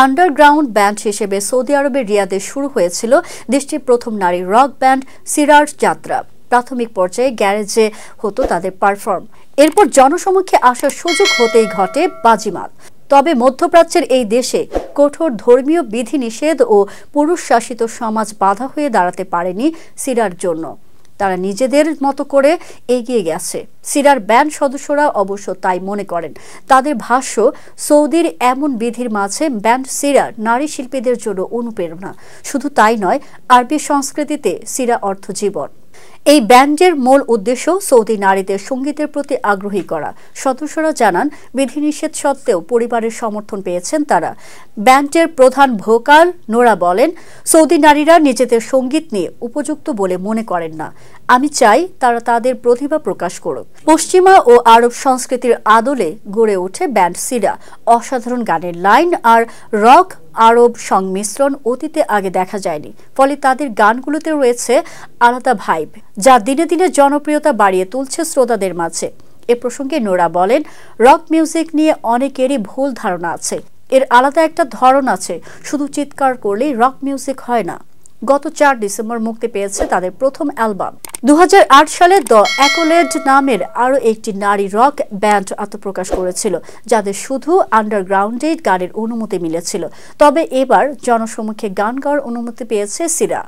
Underground band হিসেবে Saudi আরবের রিয়াদে শুরু হয়েছিল দেশটির প্রথম নারী রক ব্যান্ড সিরার যাত্রা। প্রাথমিক পর্যায়ে গ্যারেজে হতো তাদের পারফর্ম, এরপর জনসমক্ষে আসার সুযোগ হতেই ঘটে বাজিমাত। তবে মধ্যপ্রাচ্যের এই দেশে কঠোর ধর্মীয় বিধিনিষেধ ও পুরুষ শাসিত সমাজ বাধা হয়ে দাঁড়াতে পারেনি সিরার জন্য। তারা নিজেদের মতো করে এগিয়ে গেছে। সিরার ব্যান্ড সদস্যরা অবশ্য তাই মনে করেন। তাদের ভাষ্য, সৌদির এমন বিধির মাঝে ব্যান্ড সিরার নারী শিল্পীদের জন্য অনুপ্রেরণা। শুধু তাই নয়, আরবি সংস্কৃতিতে সিরা অর্থ জীবন। এই ব্যান্ডের মূল উদ্দেশ্য সৌদি নারীদের সঙ্গীতের প্রতি আগ্রহী করা। সদস্যরা জানান, বিধিনিষেধ সত্ত্বেও পরিবারের সমর্থন পেয়েছেন তারা। ব্যান্ডের প্রধান ভোকাল নোরা বলেন, সৌদি নারীরা নিজেদের সঙ্গীত নিয়ে উপযুক্ত বলে মনে করেন না। আমি চাই তারা তাদের প্রতিভা প্রকাশ করুক। পশ্চিমা ও আরব সংস্কৃতির আদলে গড়ে ওঠে ব্যান্ড সিরা। অসাধারণ গানের লাইন আর রক আরব সংমিশ্রণ অতীতে আগে দেখা যায়নি। ফলে তাদের গানগুলোতে রয়েছে আলাদা ভাইব, যা দিনে দিনে জনপ্রিয়তা বাড়িয়ে তুলছে শ্রোতাদের মাঝে। এ প্রসঙ্গে নোরা বলেন, রক মিউজিক নিয়ে অনেকেরই ভুল ধারণা আছে। এর আলাদা একটা ধরন আছে, শুধু চিৎকার করলেই রক মিউজিক হয় না। গত 4 ডিসেম্বর মুক্তি পেয়েছে তাদের প্রথম অ্যালবাম। 2008 সালে দ্য অ্যাকোলেড নামের আরও একটি নারী রক ব্যান্ড আত্মপ্রকাশ করেছিল, যাদের শুধু আন্ডারগ্রাউন্ডে গানের অনুমতি মিলেছিল। তবে এবার জনসমক্ষে গান গাওয়ার অনুমতি পেয়েছে সিরা।